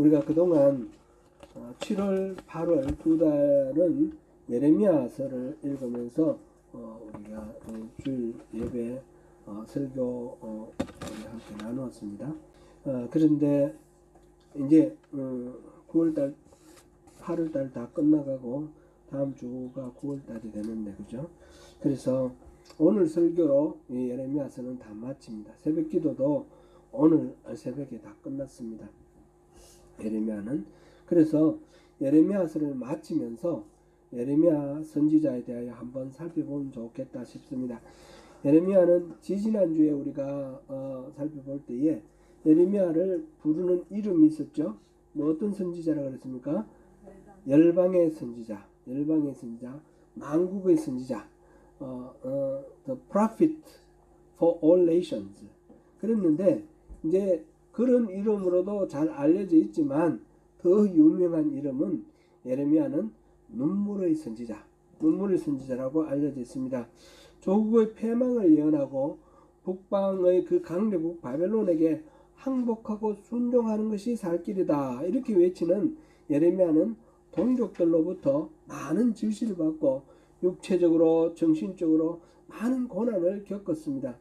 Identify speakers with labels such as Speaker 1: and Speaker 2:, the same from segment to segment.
Speaker 1: 우리가 그동안 7월, 8월 두 달은 예레미야서를 읽으면서 우리가 주일 예배 설교 우리 함께 나누었습니다. 그런데 이제 9월달, 8월달 다 끝나가고 다음 주가 9월달이 되는데, 그죠? 그래서 오늘 설교로 예레미야서는 다 마칩니다. 새벽 기도도 오늘 새벽에 다 끝났습니다. 예레미야는. 그래서 예레미야서를 마치면서 예레미야 선지자에 대하여 한번 살펴보면 좋겠다 싶습니다. 예레미야는 지지난주에 우리가 살펴볼 때에 예레미야를 부르는 이름이 있었죠. 뭐 어떤 선지자라고 그랬습니까? 열방의 선지자, 열방의 선지자, 만국의 선지자, the prophet for all nations. 그랬는데 이제 그런 이름으로도 잘 알려져 있지만 더 유명한 이름은 예레미야는 눈물의 선지자, 눈물의 선지자라고 알려져 있습니다. 조국의 패망을 예언하고 북방의 그 강대국 바벨론에게 항복하고 순종하는 것이 살 길이다, 이렇게 외치는 예레미야는 동족들로부터 많은 질시를 받고 육체적으로 정신적으로 많은 고난을 겪었습니다.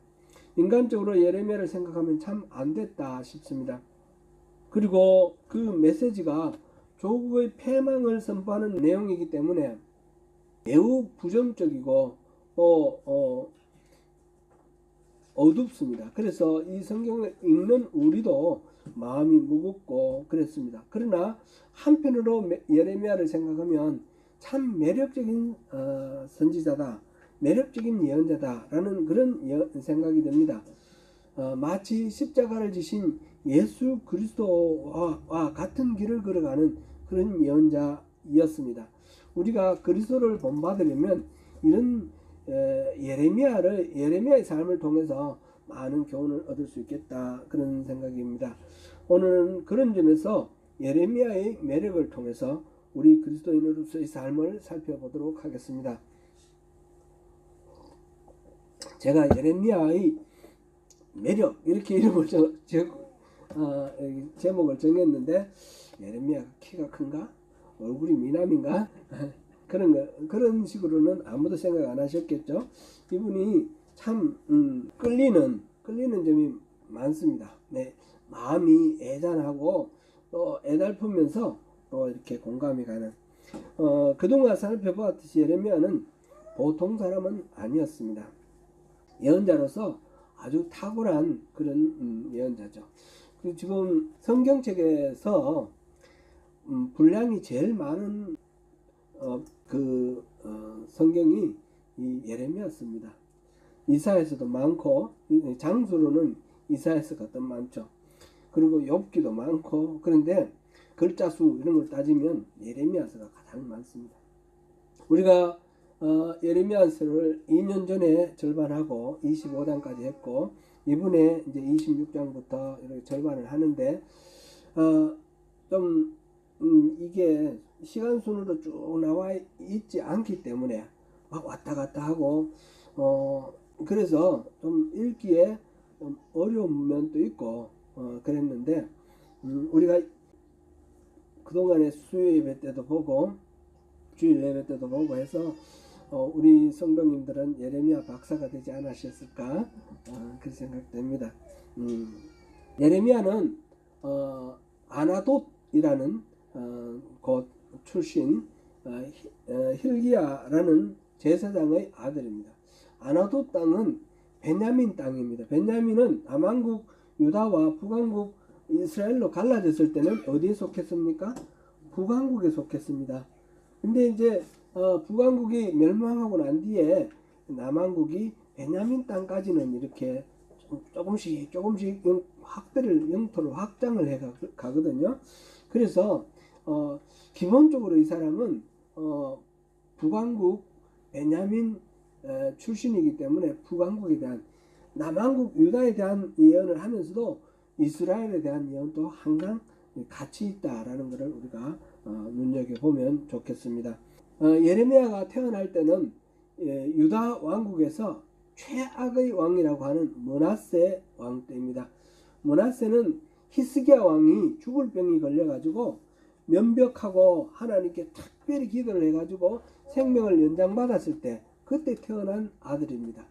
Speaker 1: 인간적으로 예레미야를 생각하면 참 안됐다 싶습니다. 그리고 그 메시지가 조국의 패망을 선포하는 내용이기 때문에 매우 부정적이고 또 어둡습니다. 그래서 이 성경을 읽는 우리도 마음이 무겁고 그랬습니다. 그러나 한편으로 예레미야를 생각하면 참 매력적인 선지자다, 매력적인 예언자다라는 그런 생각이 듭니다. 마치 십자가를 지신 예수 그리스도와 같은 길을 걸어가는 그런 예언자였습니다. 우리가 그리스도를 본받으려면 이런 예레미야의 삶을 통해서 많은 교훈을 얻을 수 있겠다, 그런 생각입니다. 오늘은 그런 점에서 예레미야의 매력을 통해서 우리 그리스도인으로서의 삶을 살펴보도록 하겠습니다. 제가 예레미야의 매력, 이렇게 이름을 제목을 정했는데, 예레미야가 키가 큰가? 얼굴이 미남인가? 그런 식으로는 아무도 생각 안 하셨겠죠? 이분이 참 끌리는 점이 많습니다. 네, 마음이 애잔하고 또 애달프면서 또 이렇게 공감이 가는. 그동안 살펴보았듯이 예레미야는 보통 사람은 아니었습니다. 예언자로서 아주 탁월한 그런 예언자죠. 그리고 지금 성경책에서 분량이 제일 많은 성경이 이 예레미야서입니다. 이사야서도 많고, 장수로는 이사야서가 더 많죠. 그리고 욥기도 많고, 그런데 글자 수 이런 걸 따지면 예레미야서가 가장 많습니다. 우리가 예레미야서를 2년 전에 절반하고 25장까지 했고, 이번에 이제 26장부터 이렇게 절반을 하는데, 좀 이게 시간 순으로 쭉 나와 있지 않기 때문에 막 왔다 갔다 하고 그래서 좀 읽기에 좀 어려운 면도 있고 그랬는데, 우리가 그동안에 수요 예배 때도 보고 주일 예배 때도 보고 해서 우리 성도님들은 예레미야 박사가 되지 않으셨을까, 그 생각됩니다. 예레미야는 아나돗이라는 곳 출신 hil기야라는 제사장의 아들입니다. 아나돗 땅은 베냐민 땅입니다. 베냐민은 남왕국 유다와 북왕국 이스라엘로 갈라졌을 때는 어디에 속했습니까? 북왕국에 속했습니다. 근데 이제 북왕국이 멸망하고 난 뒤에 남왕국이 베냐민 땅까지는 이렇게 조금씩 영토를 확장을 해 가거든요. 그래서 기본적으로 이 사람은 북왕국 베냐민 출신이기 때문에 북왕국에 대한, 남왕국 유다에 대한 예언을 하면서도 이스라엘에 대한 예언도 항상 같이 있다라는 것을 우리가 눈여겨보면 좋겠습니다. 예레미야가 태어날 때는 유다 왕국에서 최악의 왕이라고 하는 므낫세 왕 때입니다. 므낫세는 히스기야 왕이 죽을 병이 걸려가지고 면벽하고 하나님께 특별히 기도를 해가지고 생명을 연장받았을 때 그때 태어난 아들입니다.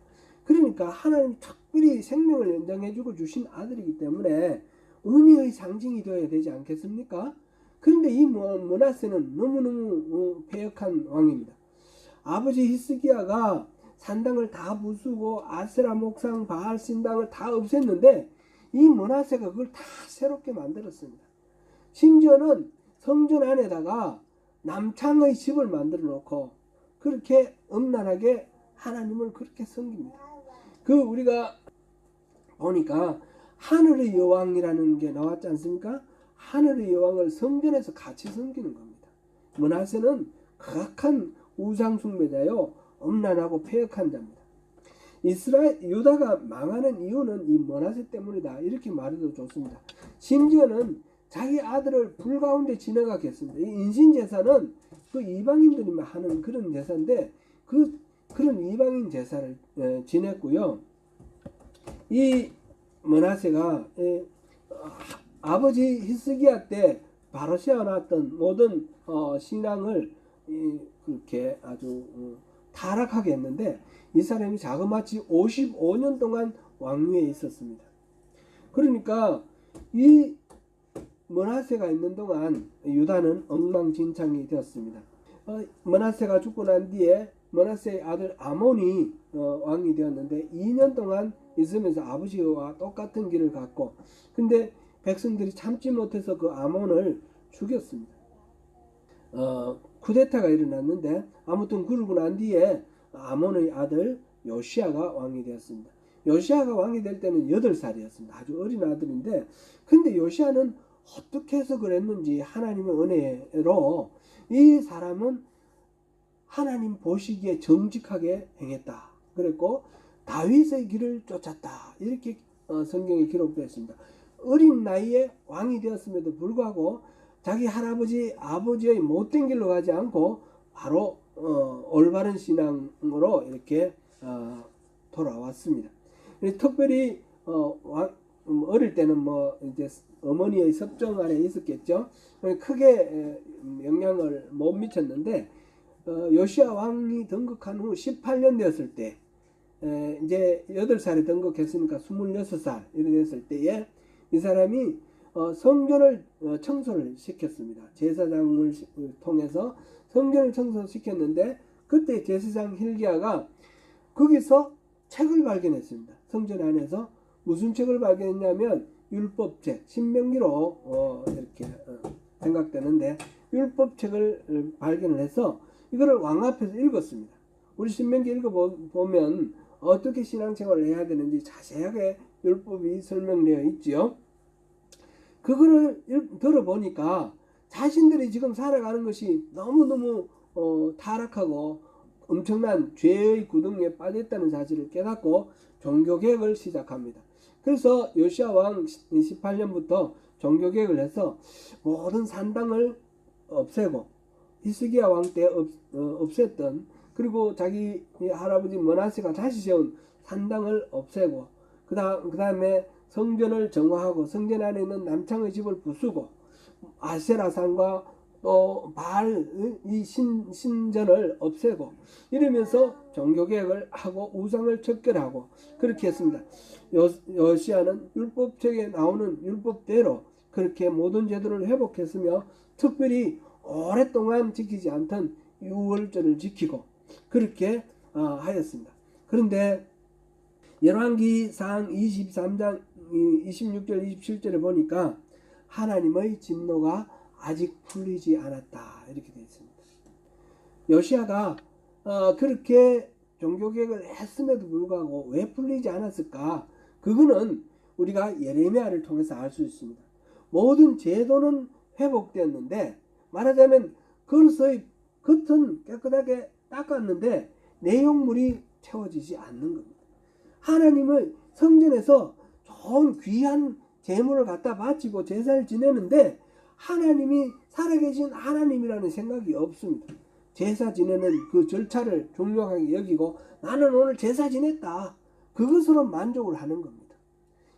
Speaker 1: 그러니까 하나님이 특별히 생명을 연장해주고 주신 아들이기 때문에 은혜의 상징이 되어야 되지 않겠습니까? 그런데 이 므낫세는 너무너무 패역한 왕입니다. 아버지 히스기야가 산당을 다 부수고 아세라 목상 바알 신당을 다 없앴는데 이 므낫세가 그걸 다 새롭게 만들었습니다. 심지어는 성전 안에다가 남창의 집을 만들어 놓고 그렇게 엄란하게 하나님을 그렇게 섬깁니다. 우리가 보니까 하늘의 여왕이라는 게 나왔지 않습니까? 하늘의 여왕을 성전에서 같이 섬기는 겁니다. 므낫세는 극악한 우상 숭배자요, 엄란하고 패역한 자입니다. 유다가 망하는 이유는 이 므낫세 때문이다, 이렇게 말해도 좋습니다. 심지어는 자기 아들을 불 가운데 지내가겠습니다. 이 인신제사는 그 이방인들이 하는 그런 제사인데 그런 이방인 제사를 지냈고요. 이 므낫세가 아버지 히스기야 때 바로 세워놨던 모든 신앙을 그렇게 아주 타락하게 했는데 이 사람이 자그마치 55년 동안 왕위에 있었습니다. 그러니까 이 므낫세가 있는 동안 유다는 엉망진창이 되었습니다. 므낫세가 죽고 난 뒤에 므낫세의 아들 아몬이 왕이 되었는데 2년 동안 있으면서 아버지와 똑같은 길을 갔고, 근데 백성들이 참지 못해서 그 아몬을 죽였습니다. 쿠데타가 일어났는데 아무튼 그러고 난 뒤에 아몬의 아들 요시야가 왕이 되었습니다. 요시야가 왕이 될 때는 8살이었습니다. 아주 어린 아들인데, 근데 요시야는 어떻게 해서 그랬는지 하나님의 은혜로 이 사람은 하나님 보시기에 정직하게 행했다 그랬고 다윗의 길을 쫓았다, 이렇게 성경에 기록되어 있습니다. 어린 나이에 왕이 되었음에도 불구하고 자기 할아버지 아버지의 못된 길로 가지 않고 바로 올바른 신앙으로 이렇게 돌아왔습니다. 특별히 어릴 때는 이제 어머니의 섭정 아래 있었겠죠. 크게 영향을 못 미쳤는데 요시야 왕이 등극한 후 18년 되었을 때, 이제 8살에 등극했으니까 26살 이렇게 됐을 때에 이 사람이 성전을 청소를 시켰습니다. 제사장을 통해서 성전을 청소시켰는데 그때 제사장 hil기야가 거기서 책을 발견했습니다. 성전 안에서 무슨 책을 발견했냐면 율법책, 신명기로 이렇게 생각되는데 율법책을 발견을 해서 이거를 왕 앞에서 읽었습니다. 우리 신명기 읽어보면 어떻게 신앙생활을 해야 되는지 자세하게 율법이 설명되어 있지요. 그거를 들어보니까 자신들이 지금 살아가는 것이 너무너무 타락하고 엄청난 죄의 구덩이에 빠졌다는 사실을 깨닫고 종교개혁을 시작합니다. 그래서 요시야 왕 18년부터 종교개혁을 해서 모든 산당을 없애고 히스기야 왕 때 없앴던, 그리고 자기 할아버지 므낫세가 다시 세운 산당을 없애고 그 다음에 성전을 정화하고 성전 안에 있는 남창의 집을 부수고 아세라산과 또 바알 이 신전을 없애고 이러면서 종교개혁을 하고 우상을 척결하고 그렇게 했습니다. 요시야는 율법책에 나오는 율법대로 그렇게 모든 제도를 회복했으며 특별히 오랫동안 지키지 않던 유월절을 지키고 그렇게 하였습니다. 그런데 열왕기상 23장 26절 27절에 보니까 하나님의 진노가 아직 풀리지 않았다, 이렇게 되어 있습니다. 요시야가 그렇게 종교개혁을 했음에도 불구하고 왜 풀리지 않았을까? 그거는 우리가 예레미야를 통해서 알 수 있습니다. 모든 제도는 회복되었는데 말하자면 그릇의 겉은 깨끗하게 닦았는데 내용물이 채워지지 않는 겁니다. 하나님을 성전에서 좋은 귀한 제물을 갖다 바치고 제사를 지내는데 하나님이 살아계신 하나님이라는 생각이 없습니다. 제사 지내는 그 절차를 중요하게 여기고 나는 오늘 제사 지냈다, 그것으로 만족을 하는 겁니다.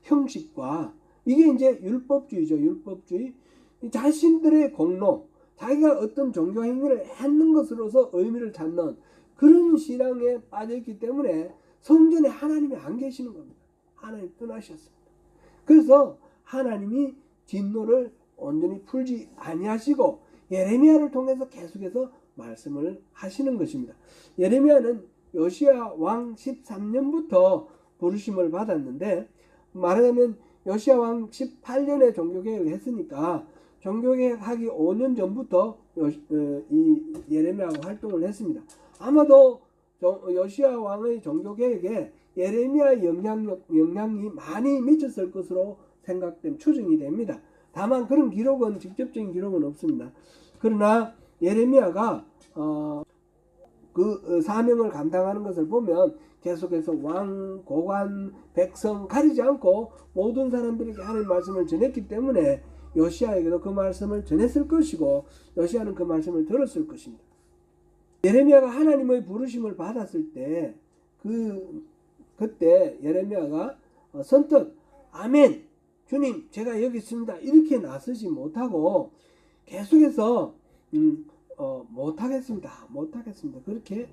Speaker 1: 형식과 이게 이제 율법주의죠. 율법주의. 자신들의 공로, 자기가 어떤 종교 행위를 했는 것으로서 의미를 찾는 그런 신앙에 빠져있기 때문에 성전에 하나님이 안 계시는 겁니다. 하나님 떠나셨습니다. 그래서 하나님이 진노를 온전히 풀지 아니하시고 예레미야를 통해서 계속해서 말씀을 하시는 것입니다. 예레미야는 요시야 왕 13년부터 부르심을 받았는데, 말하자면 요시야 왕 18년에 종교개혁을 했으니까 종교개혁하기 5년 전부터 이 예레미야가 활동을 했습니다. 아마도 요시야 왕의 종교개혁에 예레미야의 영향이 많이 미쳤을 것으로 추정이 됩니다. 다만 그런 기록은, 직접적인 기록은 없습니다. 그러나 예레미야가 그 사명을 감당하는 것을 보면 계속해서 왕, 고관, 백성 가리지 않고 모든 사람들에게 하나님의 말씀을 전했기 때문에 요시야에게도 그 말씀을 전했을 것이고 요시야는 그 말씀을 들었을 것입니다. 예레미야가 하나님의 부르심을 받았을 때 그때 예레미야가 선뜻 아멘, 주님 제가 여기 있습니다 이렇게 나서지 못하고 계속해서 못하겠습니다 그렇게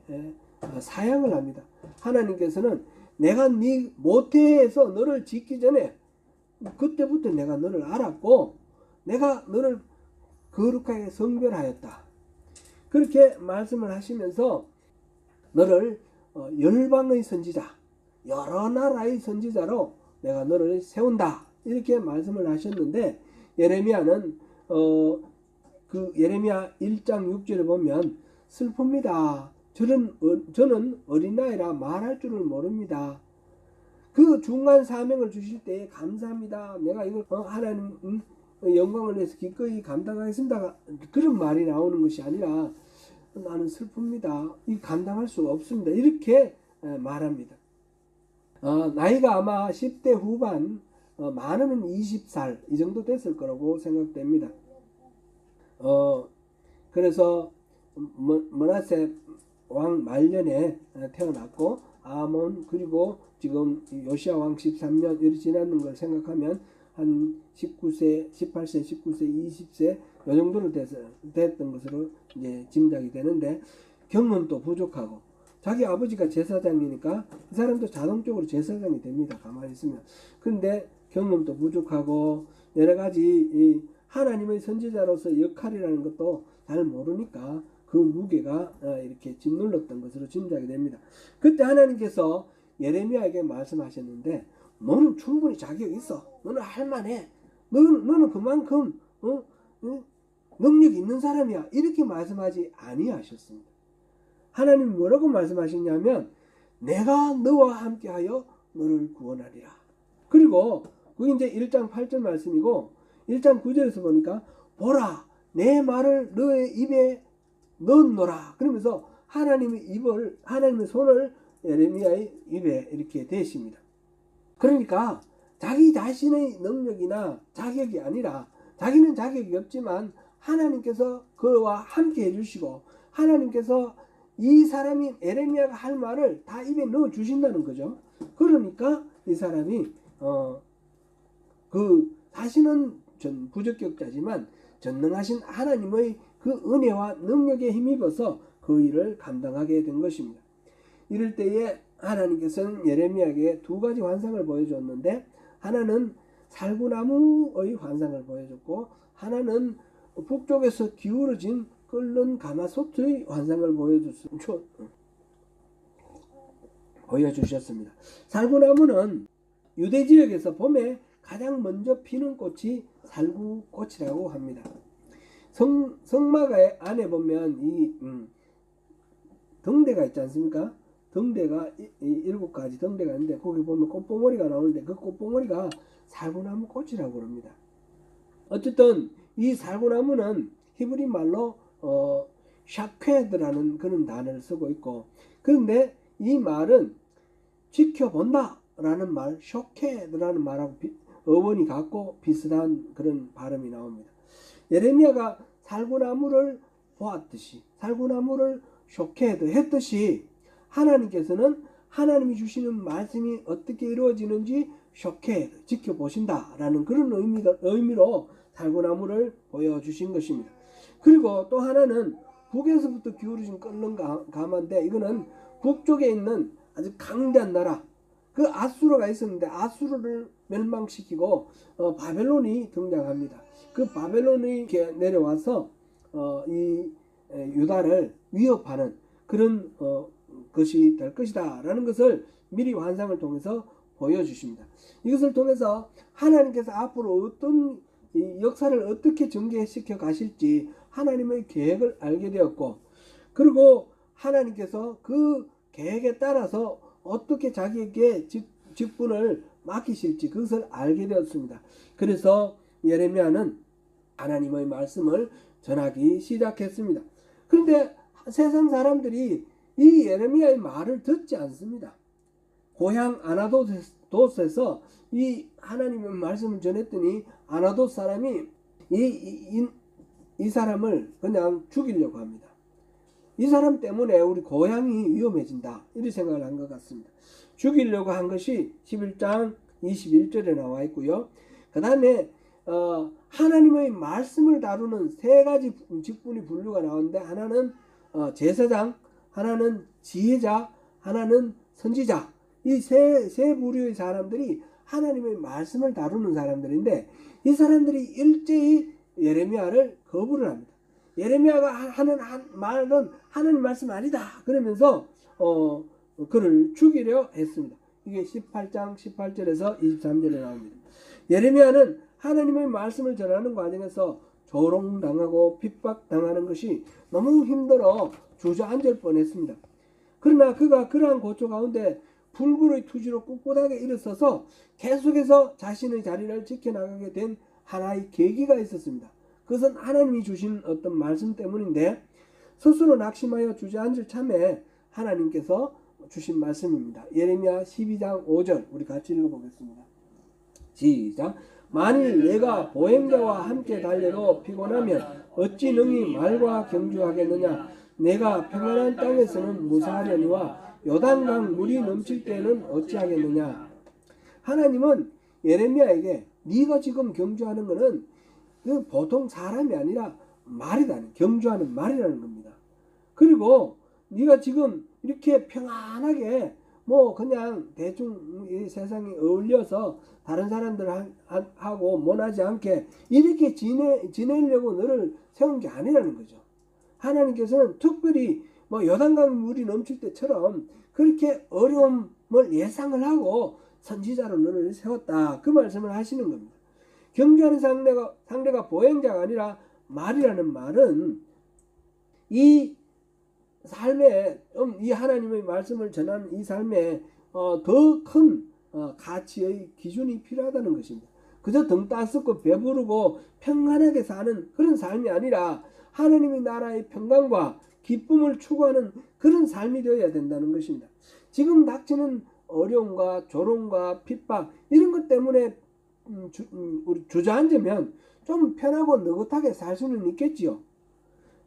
Speaker 1: 사양을 합니다. 하나님께서는 내가 네 모태에서 너를 짓기 전에 그때부터 내가 너를 알았고 내가 너를 거룩하게 성별하였다. 그렇게 말씀을 하시면서 너를 열방의 선지자, 여러 나라의 선지자로 내가 너를 세운다. 이렇게 말씀을 하셨는데 예레미야는 그 예레미야 1장 6절에 보면 슬픕니다. 저는 어린아이라 말할 줄을 모릅니다. 그 중간 사명을 주실 때에 감사합니다. 내가 이걸 하나님 영광을 위해서 기꺼이 감당하겠습니다. 그런 말이 나오는 것이 아니라 나는 슬픕니다. 이 감당할 수가 없습니다. 이렇게 말합니다. 나이가 아마 10대 후반, 많으면 20살 이 정도 됐을 거라고 생각됩니다. 그래서 므낫세 왕 말년에 태어났고 아몬 그리고 지금 요시야 왕 13년 이렇게 지났는 걸 생각하면 한 19세, 18세, 19세, 20세 이 정도로 됐던 것으로 이제 짐작이 되는데 경험도 부족하고 자기 아버지가 제사장이니까 이 사람도 자동적으로 제사장이 됩니다. 가만히 있으면. 근데 경험도 부족하고 여러 가지 이 하나님의 선지자로서 역할이라는 것도 잘 모르니까 그 무게가 이렇게 짓눌렀던 것으로 짐작이 됩니다. 그때 하나님께서 예레미야에게 말씀하셨는데 너는 충분히 자격이 있어. 너는 할만해. 너는 그만큼 능력이 있는 사람이야. 이렇게 말씀하지 아니하셨습니다. 하나님이 뭐라고 말씀하셨냐면 내가 너와 함께하여 너를 구원하리라. 그리고 그게 이제 1장 8절 말씀이고 1장 9절에서 보니까 보라 내 말을 너의 입에 넣노라. 그러면서 하나님의 손을 예레미야의 입에 이렇게 대십니다. 그러니까 자기 자신의 능력이나 자격이 아니라 자기는 자격이 없지만 하나님께서 그와 함께 해주시고 하나님께서 이 사람이 예레미야가 할 말을 다 입에 넣어 주신다는 거죠. 그러니까 이 사람이 자신은 부적격자지만 전능하신 하나님의 그 은혜와 능력에 힘입어서 그 일을 감당하게 된 것입니다. 이럴 때에 하나님께서는 예레미야에게 두 가지 환상을 보여줬는데 하나는 살구나무의 환상을 보여줬고 하나는 북쪽에서 기울어진 끓는 가마솥의 환상을 보여주셨습니다. 살구나무는 유대 지역에서 봄에 가장 먼저 피는 꽃이 살구꽃이라고 합니다. 성막 안에 보면 이 등대가 있지 않습니까? 등대가 7가지 등대가 있는데 거기 보면 꽃봉오리가 나오는데 그 꽃봉오리가 살구나무 꽃이라고 합니다. 어쨌든 이 살구나무는 히브리 말로 샤퀘드라는 그런 단어를 쓰고 있고 그런데 이 말은 지켜본다 라는 말 쇼케드라는 말하고 어원이 같고 비슷한 그런 발음이 나옵니다. 예레미야가 살구나무를 보았듯이 살구나무를 쇼케드 했듯이 하나님께서는 하나님이 주시는 말씀이 어떻게 이루어지는지 쇼케 지켜보신다라는 그런 의미로 살구나무를 보여주신 것입니다. 그리고 또 하나는 북에서부터 기울어진 끓는 가마인데 이거는 북쪽에 있는 아주 강대한 나라 그 아수르가 있었는데 아수르를 멸망시키고 바벨론이 등장합니다. 그 바벨론이 이렇게 내려와서 이 유다를 위협하는 그런 것이 될 것이다 라는 것을 미리 환상을 통해서 보여주십니다. 이것을 통해서 하나님께서 앞으로 어떤 역사를 어떻게 전개시켜 가실지 하나님의 계획을 알게 되었고, 그리고 하나님께서 그 계획에 따라서 어떻게 자기에게 직분을 맡기실지 그것을 알게 되었습니다. 그래서 예레미야는 하나님의 말씀을 전하기 시작했습니다. 그런데 세상 사람들이 이 예레미야의 말을 듣지 않습니다. 고향 아나돗에서 이 하나님의 말씀을 전했더니 아나돗 사람이 이 사람을 그냥 죽이려고 합니다. 이 사람 때문에 우리 고향이 위험해진다 이렇게 생각을 한 것 같습니다. 죽이려고 한 것이 11장 21절에 나와 있고요. 그 다음에 하나님의 말씀을 다루는 세 가지 직분이 분류가 나오는데 하나는 제사장, 하나는 지혜자, 하나는 선지자, 이 세 부류의 사람들이 하나님의 말씀을 다루는 사람들인데 이 사람들이 일제히 예레미야를 거부를 합니다. 예레미야가 하는 말은 하나님 말씀 아니다 그러면서 그를 죽이려 했습니다. 이게 18장 18절에서 23절에 나옵니다. 예레미야는 하나님의 말씀을 전하는 과정에서 조롱당하고 핍박당하는 것이 너무 힘들어 주저앉을 뻔했습니다. 그러나 그가 그러한 고초 가운데 불굴의 투지로 꿋꿋하게 일어서서 계속해서 자신의 자리를 지켜나가게 된 하나의 계기가 있었습니다. 그것은 하나님이 주신 어떤 말씀 때문인데 스스로 낙심하여 주저앉을 참에 하나님께서 주신 말씀입니다. 예레미야 12장 5절 우리 같이 읽어보겠습니다. 시작. 만일 내가 보행자와 함께 달려도 피곤하면 어찌 능히 말과 경주하겠느냐. 내가 평안한 땅에서는 무사하려니와 요단강 물이 넘칠 때는 어찌하겠느냐. 하나님은 예레미야에게 네가 지금 경주하는 것은 보통 사람이 아니라 말이다. 경주하는 말이라는 겁니다. 그리고 네가 지금 이렇게 평안하게 뭐 그냥 대충 이 세상에 어울려서 다른 사람들하고 원하지 않게 이렇게 지내려고 너를 세운 게 아니라는 거죠. 하나님께서는 특별히 뭐 요단강 물이 넘칠 때처럼 그렇게 어려움을 예상을 하고 선지자로 너를 세웠다 그 말씀을 하시는 겁니다. 경주하는 상대가 보행자가 아니라 말이라는 말은 이 삶에 이 하나님의 말씀을 전하는 이 삶에 더 큰 가치의 기준이 필요하다는 것입니다. 그저 등 따숩고 배부르고 평안하게 사는 그런 삶이 아니라 하나님의 나라의 평강과 기쁨을 추구하는 그런 삶이 되어야 된다는 것입니다. 지금 닥치는 어려움과 조롱과 핍박 이런 것 때문에 우리 주저앉으면 좀 편하고 느긋하게 살 수는 있겠지요.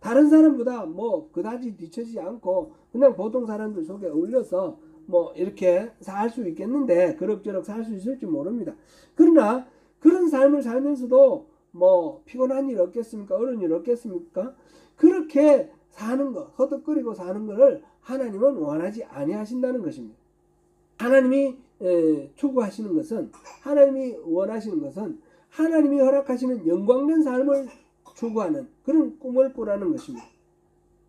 Speaker 1: 다른 사람보다 뭐 그다지 뒤처지지 않고 그냥 보통 사람들 속에 어울려서 뭐 이렇게 살 수 있겠는데 그럭저럭 살 수 있을지 모릅니다. 그러나 그런 삶을 살면서도 뭐 피곤한 일 없겠습니까? 어려운 일 없겠습니까? 그렇게 사는 것, 허덕거리고 사는 것을 하나님은 원하지 아니하신다는 것입니다. 하나님이 추구하시는 것은, 하나님이 원하시는 것은 하나님이 허락하시는 영광된 삶을 추구하는 그런 꿈을 꾸라는 것입니다.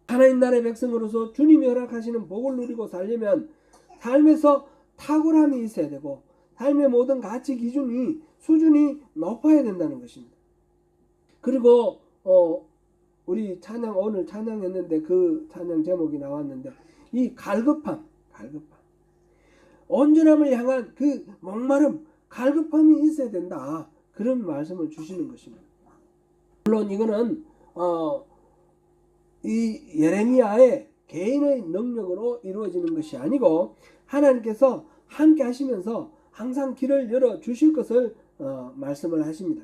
Speaker 1: 하나님 나라의 백성으로서 주님이 허락하시는 복을 누리고 살려면 삶에서 탁월함이 있어야 되고 삶의 모든 가치 기준이 수준이 높아야 된다는 것입니다. 그리고 우리 찬양 오늘 찬양했는데 그 찬양 제목이 나왔는데 이 갈급함 온전함을 향한 그 목마름 갈급함이 있어야 된다 그런 말씀을 주시는 것입니다. 물론 이거는 이 예레미야의 개인의 능력으로 이루어지는 것이 아니고 하나님께서 함께 하시면서 항상 길을 열어 주실 것을 말씀을 하십니다.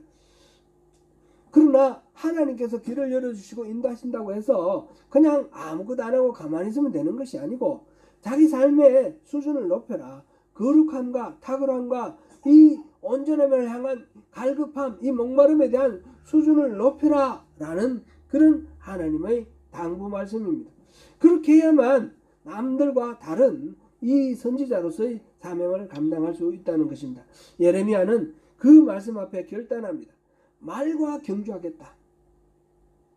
Speaker 1: 그러나 하나님께서 길을 열어주시고 인도하신다고 해서 그냥 아무것도 안 하고 가만히 있으면 되는 것이 아니고 자기 삶의 수준을 높여라. 거룩함과 탁월함과 이 온전함을 향한 갈급함, 이 목마름에 대한 수준을 높여라 라는 그런 하나님의 당부 말씀입니다. 그렇게 해야만 남들과 다른 이 선지자로서의 사명을 감당할 수 있다는 것입니다. 예레미야는 그 말씀 앞에 결단합니다. 말과 경주하겠다.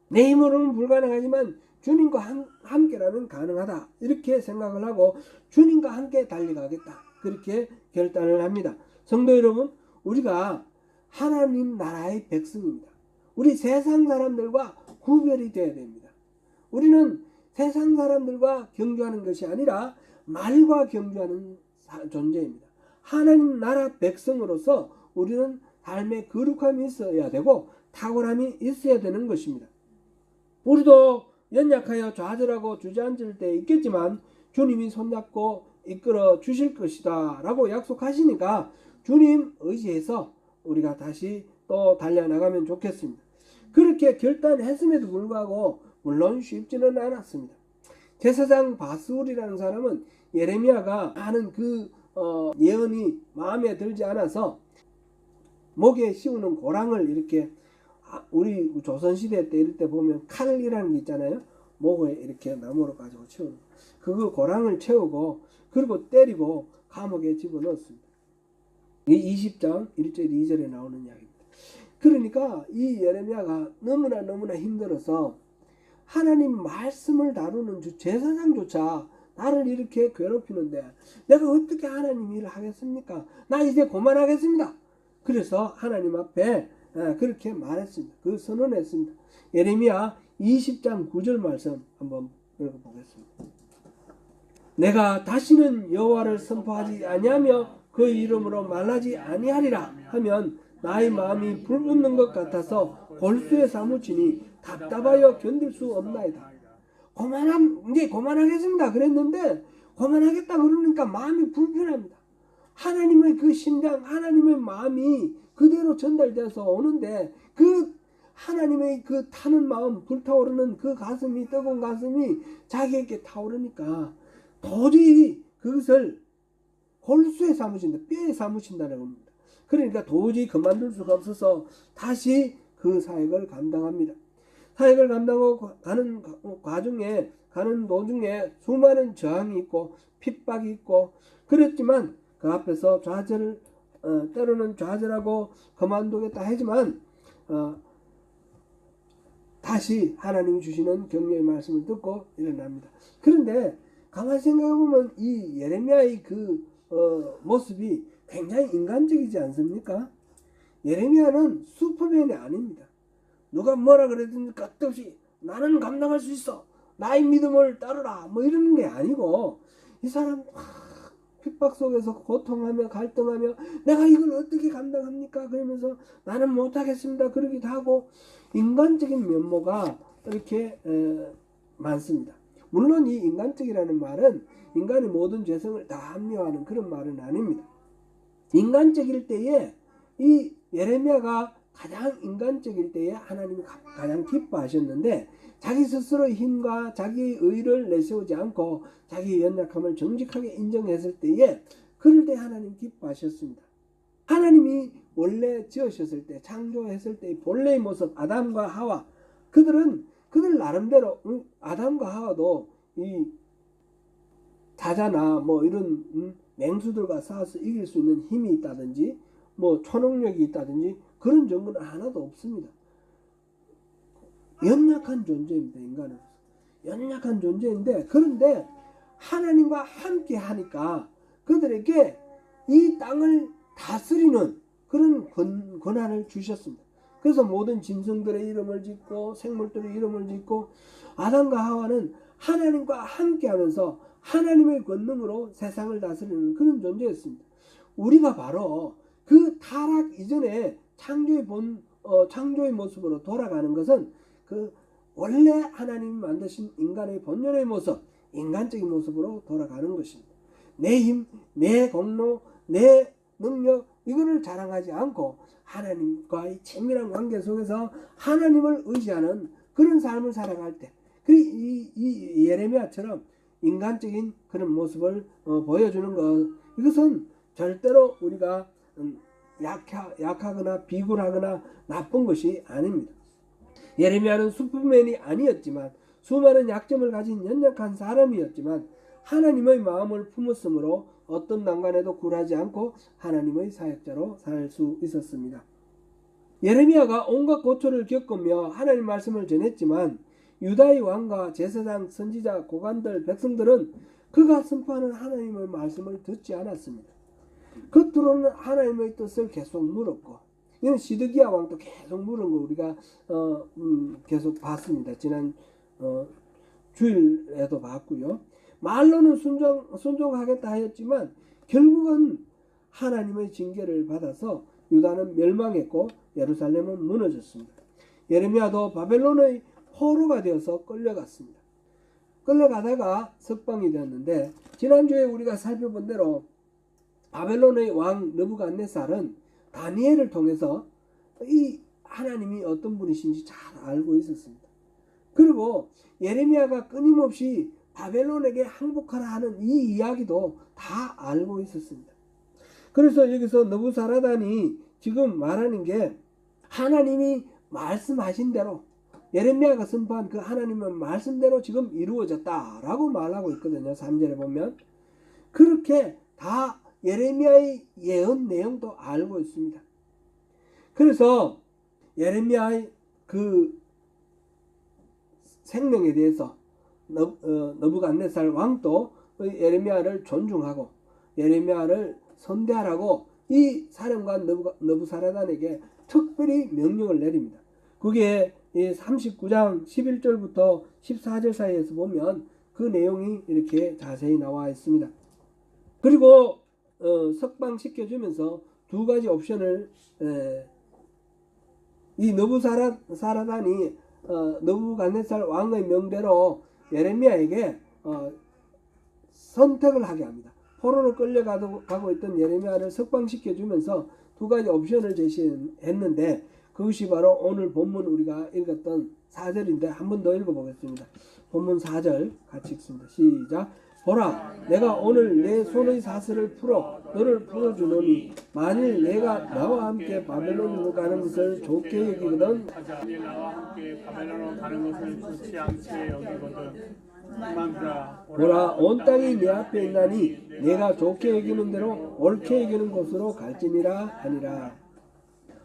Speaker 1: 내 힘으로는 불가능하지만 주님과 함께라면 가능하다. 이렇게 생각을 하고 주님과 함께 달려가겠다. 그렇게 결단을 합니다. 성도 여러분, 우리가 하나님 나라의 백성입니다. 우리 세상 사람들과 구별이 되어야 됩니다. 우리는 세상 사람들과 경주하는 것이 아니라 말과 경주하는 존재입니다. 하나님 나라 백성으로서 우리는 삶에 거룩함이 있어야 되고 탁월함이 있어야 되는 것입니다. 우리도 연약하여 좌절하고 주저앉을 때 있겠지만 주님이 손잡고 이끌어 주실 것이다 라고 약속하시니까 주님 의지해서 우리가 다시 또 달려나가면 좋겠습니다. 그렇게 결단했음에도 불구하고 물론 쉽지는 않았습니다. 제사장 바스울이라는 사람은 예레미야가 하는 그 예언이 마음에 들지 않아서 목에 씌우는 고랑을 이렇게, 우리 조선시대 때 이럴 때 보면 칼이라는 게 있잖아요. 목에 이렇게 나무로 가지고 채우는 그거 고랑을 채우고 그리고 때리고 감옥에 집어넣었습니다. 이게 20장 1절 2절에 나오는 이야기입니다. 그러니까 이 예레미야가 너무나 힘들어서 하나님 말씀을 다루는 제사장조차 나를 이렇게 괴롭히는데 내가 어떻게 하나님 일을 하겠습니까? 나 이제 그만하겠습니다. 그래서 하나님 앞에 그렇게 말했습니다. 그 선언했습니다. 예레미야 20장 9절 말씀 한번 읽어보겠습니다. 내가 다시는 여호와를 선포하지 아니하며 그 이름으로 말하지 아니하리라 하면 나의 마음이 불붙는 것 같아서 골수에 사무치니 답답하여 견딜 수 없나이다. 이제 그만하겠습니다 그랬는데 그만하겠다 그러니까 마음이 불편합니다. 하나님의 그 심장, 하나님의 마음이 그대로 전달돼서 오는데 그 하나님의 그 타는 마음, 불타오르는 그 가슴이, 뜨거운 가슴이 자기에게 타오르니까 도저히 그것을 골수에 사무친다, 뼈에 사무친다는 겁니다. 그러니까 도저히 그만둘 수가 없어서 다시 그 사역을 감당합니다. 사역을 감당하고 가는 과정에, 가는 도중에 수많은 저항이 있고 핍박이 있고 그랬지만 그 앞에서 때로는 좌절하고 그만두겠다 하지만 다시 하나님이 주시는 격려의 말씀을 듣고 일어납니다. 그런데 가만히 생각해보면 이 예레미야의 그 모습이 굉장히 인간적이지 않습니까? 예레미야는 슈퍼맨이 아닙니다. 누가 뭐라 그래도 끝없이 나는 감당할 수 있어, 나의 믿음을 따르라 뭐 이러는 게 아니고 이 사람 핍박 속에서 고통하며 갈등하며 내가 이걸 어떻게 감당합니까? 그러면서 나는 못하겠습니다 그러기도 하고 인간적인 면모가 이렇게 많습니다. 물론 이 인간적이라는 말은 인간의 모든 죄성을 다 합리화하는 그런 말은 아닙니다. 인간적일 때에 이 예레미야가 가장 인간적일 때에 하나님이 가장 기뻐하셨는데 자기 스스로의 힘과 자기의 의를 내세우지 않고 자기의 연약함을 정직하게 인정했을 때에 그럴 때 하나님 기뻐하셨습니다. 하나님이 원래 지으셨을 때, 창조했을 때의 본래의 모습, 아담과 하와, 그들 나름대로 아담과 하와도 이 사자나 뭐 이런 맹수들과 싸워서 이길 수 있는 힘이 있다든지 뭐 초능력이 있다든지 그런 정보는 하나도 없습니다. 연약한 존재입니다. 인간은 연약한 존재인데, 그런데 하나님과 함께 하니까 그들에게 이 땅을 다스리는 그런 권한을 주셨습니다. 그래서 모든 짐승들의 이름을 짓고 생물들의 이름을 짓고 아담과 하와는 하나님과 함께 하면서 하나님의 권능으로 세상을 다스리는 그런 존재였습니다. 우리가 바로 그 타락 이전에 창조의 모습으로 돌아가는 것은 그 원래 하나님이 만드신 인간의 본연의 모습, 인간적인 모습으로 돌아가는 것입니다. 내 힘, 내 공로, 내 능력 이거를 자랑하지 않고 하나님과의 친밀한 관계 속에서 하나님을 의지하는 그런 삶을 살아갈 때, 이 예레미야처럼 인간적인 그런 모습을 보여주는 것, 이것은 절대로 우리가 약하거나 비굴하거나 나쁜 것이 아닙니다. 예레미야는 슈퍼맨이 아니었지만 수많은 약점을 가진 연약한 사람이었지만 하나님의 마음을 품었으므로 어떤 난관에도 굴하지 않고 하나님의 사역자로 살 수 있었습니다. 예레미야가 온갖 고초를 겪으며 하나님 말씀을 전했지만 유다의 왕과 제사장, 선지자, 고관들, 백성들은 그가 선포하는 하나님의 말씀을 듣지 않았습니다. 겉으로는 하나님의 뜻을 계속 물었고, 이건 시드기야 왕도 계속 물은 거 우리가 계속 봤습니다. 지난 주일에도 봤고요. 말로는 순종하겠다 하였지만 결국은 하나님의 징계를 받아서 유다는 멸망했고 예루살렘은 무너졌습니다. 예레미야도 바벨론의 포로가 되어서 끌려갔습니다. 끌려가다가 석방이 되었는데 지난주에 우리가 살펴본 대로 바벨론의 왕 느부갓네살은 다니엘을 통해서 이 하나님이 어떤 분이신지 잘 알고 있었습니다. 그리고 예레미야가 끊임없이 바벨론에게 항복하라 하는 이 이야기도 다 알고 있었습니다. 그래서 여기서 느부사라단이 지금 말하는 게 하나님이 말씀하신 대로 예레미야가 선포한 그 하나님의 말씀대로 지금 이루어졌다라고 말하고 있거든요. 3절에 보면 그렇게 다 예레미야의 예언 내용도 알고 있습니다. 그래서 예레미야의 그 생명에 대해서 느부갓네살 왕도 예레미야를 존중하고 예레미야를 선대하라고 이 사령관 느부사라단에게 특별히 명령을 내립니다. 그게 39장 11절부터 14절 사이에서 보면 그 내용이 이렇게 자세히 나와 있습니다. 그리고 석방시켜주면서 두 가지 옵션을 이 느부사라단이 느부갓네살 왕의 명대로 예레미야에게 선택을 하게 합니다. 포로로 끌려가고 있던 예레미야를 석방시켜주면서 두 가지 옵션을 제시했는데 그것이 바로 오늘 본문 우리가 읽었던 4절인데 한 번 더 읽어보겠습니다. 본문 4절 같이 읽습니다. 시작. 보라, 내가 오늘 내 손의 사슬을 풀어 너를 풀어주노니 만일 내가 나와 함께 바벨론으로 가는 것을 좋게 여기거든
Speaker 2: 만일 나와 함께 바벨론으로 가는 것을 좋지 않게 여기거든
Speaker 1: 보라, 온 땅이 내 앞에 있나니 내가 좋게 여기는 대로 옳게 여기는 곳으로 갈지니라 하니라.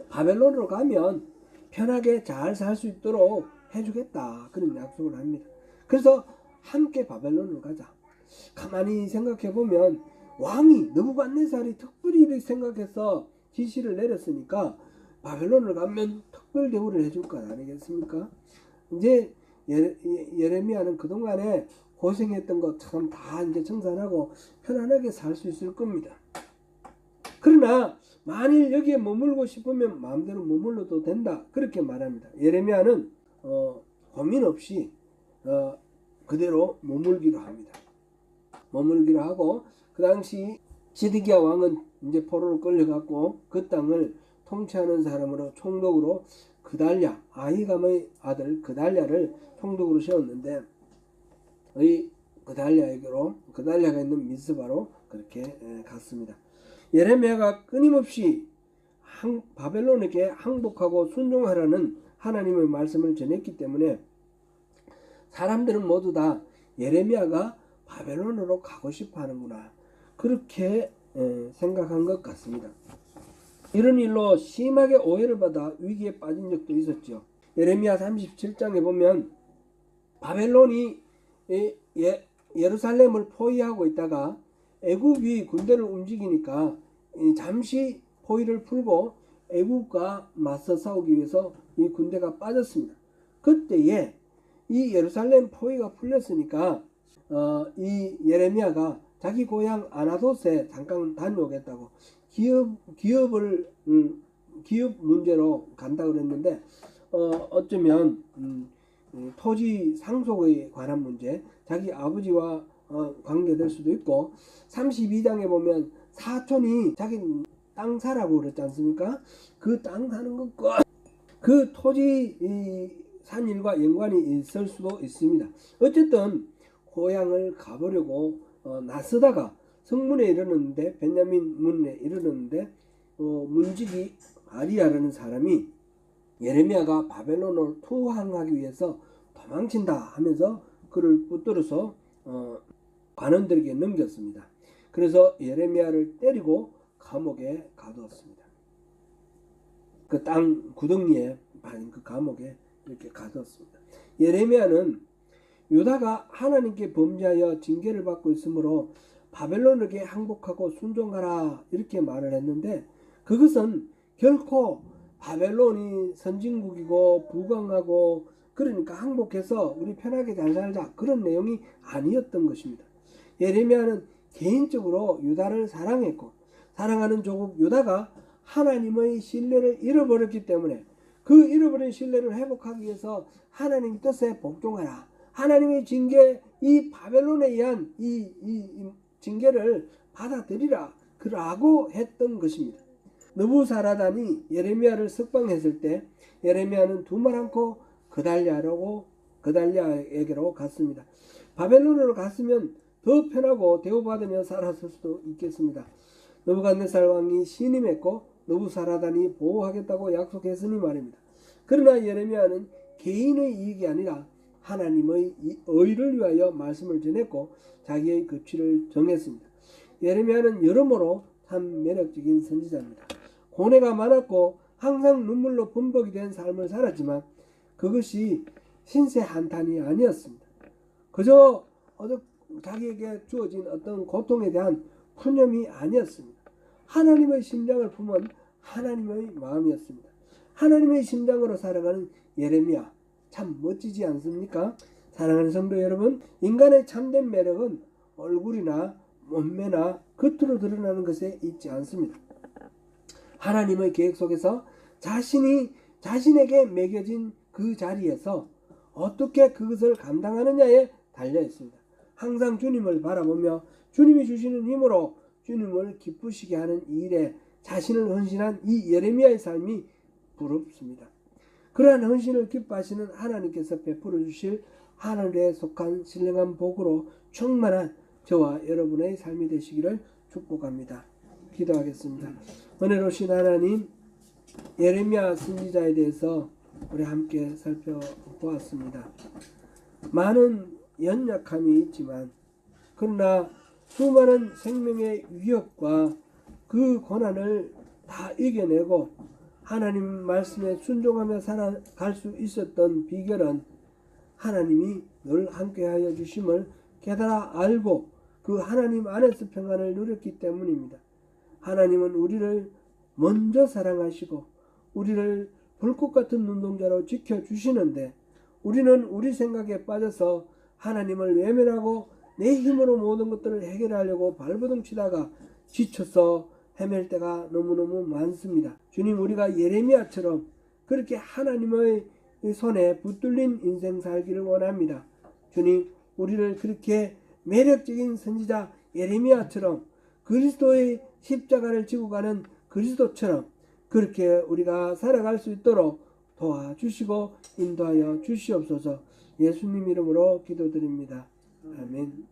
Speaker 1: 바벨론으로 가면 편하게 잘 살 수 있도록 해주겠다 그런 약속을 합니다. 그래서 함께 바벨론으로 가자. 가만히 생각해 보면 왕이 느부갓네살이 특별히 이렇게 생각해서 지시를 내렸으니까 바벨론을 가면 특별 대우를 해줄 것 아니겠습니까? 이제 예레미야는 그동안에 고생했던 것 참 다 이제 청산하고 편안하게 살 수 있을 겁니다. 그러나 만일 여기에 머물고 싶으면 마음대로 머물러도 된다 그렇게 말합니다. 예레미야는 고민 없이 그대로 머물기로 합니다. 머물기로 하고 그 당시 시드기야 왕은 이제 포로로 끌려갔고 그 땅을 통치하는 사람으로 총독으로 그달랴 아히감의 아들 그달랴를 총독으로 세웠는데 이 그달랴가 있는 미스바로 그렇게 갔습니다. 예레미야가 끊임없이 바벨론에게 항복하고 순종하라는 하나님의 말씀을 전했기 때문에 사람들은 모두 다 예레미야가 바벨론으로 가고 싶어 하는구나 그렇게 생각한 것 같습니다. 이런 일로 심하게 오해를 받아 위기에 빠진 적도 있었죠. 예레미야 37장에 보면 바벨론이 예루살렘을 포위하고 있다가 애굽이 군대를 움직이니까 잠시 포위를 풀고 애굽과 맞서 싸우기 위해서 이 군대가 빠졌습니다. 그때에 이 예루살렘 포위가 풀렸으니까 이 예레미야가 자기 고향 아나돗에 잠깐 다녀오겠다고 기업 문제로 간다 그랬는데 어쩌면 토지 상속에 관한 문제, 자기 아버지와 관계될 수도 있고 32장에 보면 사촌이 자기 땅 사라고 그랬지 않습니까? 그 땅 사는 것과 그 토지 산 일과 연관이 있을 수도 있습니다. 어쨌든 고향을 가보려고 나서다가 성문에 이르렀는데 베냐민 문에 이르렀는데 문지기 아리아라는 사람이 예레미야가 바벨론을 투항하기 위해서 도망친다 하면서 그를 붙들어서 관원들에게 넘겼습니다. 그래서 예레미야를 때리고 감옥에 가두었습니다. 그 땅 구덩이에 파인 그 감옥에 이렇게 가두었습니다. 예레미야는 유다가 하나님께 범죄하여 징계를 받고 있으므로 바벨론에게 항복하고 순종하라 이렇게 말을 했는데, 그것은 결코 바벨론이 선진국이고 부강하고 그러니까 항복해서 우리 편하게 잘 살자 그런 내용이 아니었던 것입니다. 예레미야는 개인적으로 유다를 사랑했고, 사랑하는 조국 유다가 하나님의 신뢰를 잃어버렸기 때문에 그 잃어버린 신뢰를 회복하기 위해서 하나님 뜻에 복종하라, 하나님의 징계, 이 바벨론에 의한 이 징계를 받아들이라 그라고 했던 것입니다. 느부사라단이 예레미야를 석방했을 때 예레미야는 두말 않고 그달랴에게로 갔습니다. 바벨론으로 갔으면 더 편하고 대우받으며 살았을 수도 있겠습니다. 느부갓네살 왕이 신임했고 느부사라단이 보호하겠다고 약속했으니 말입니다. 그러나 예레미야는 개인의 이익이 아니라 하나님의 의를 위하여 말씀을 전했고 자기의 거취를 정했습니다. 예레미야는 여러모로 참 매력적인 선지자입니다. 고뇌가 많았고 항상 눈물로 범벅이 된 삶을 살았지만 그것이 신세 한탄이 아니었습니다. 그저 자기에게 주어진 어떤 고통에 대한 푸념이 아니었습니다. 하나님의 심장을 품은 하나님의 마음이었습니다. 하나님의 심장으로 살아가는 예레미야, 참 멋지지 않습니까? 사랑하는 성도 여러분, 인간의 참된 매력은 얼굴이나 몸매나 겉으로 드러나는 것에 있지 않습니다. 하나님의 계획 속에서 자신에게 매겨진 그 자리에서 어떻게 그것을 감당하느냐에 달려 있습니다. 항상 주님을 바라보며 주님이 주시는 힘으로 주님을 기쁘시게 하는 이 일에 자신을 헌신한 이 예레미야의 삶이 부럽습니다. 그러한 헌신을 기뻐하시는 하나님께서 베풀어 주실 하늘에 속한 신령한 복으로 충만한 저와 여러분의 삶이 되시기를 축복합니다. 기도하겠습니다. 은혜로우신 하나님, 예레미야 선지자에 대해서 우리 함께 살펴보았습니다. 많은 연약함이 있지만 그러나 수많은 생명의 위협과 그 고난을 다 이겨내고 하나님 말씀에 순종하며 살아갈 수 있었던 비결은 하나님이 늘 함께하여 주심을 깨달아 알고 그 하나님 안에서 평안을 누렸기 때문입니다. 하나님은 우리를 먼저 사랑하시고 우리를 불꽃 같은 눈동자로 지켜주시는데 우리는 우리 생각에 빠져서 하나님을 외면하고 내 힘으로 모든 것들을 해결하려고 발버둥 치다가 지쳐서 헤맬 때가 너무너무 많습니다. 주님, 우리가 예레미야처럼 그렇게 하나님의 손에 붙들린 인생 살기를 원합니다. 주님, 우리를 그렇게 매력적인 선지자 예레미야처럼 그리스도의 십자가를 지고 가는 그리스도처럼 그렇게 우리가 살아갈 수 있도록 도와주시고 인도하여 주시옵소서. 예수님 이름으로 기도드립니다. 아멘.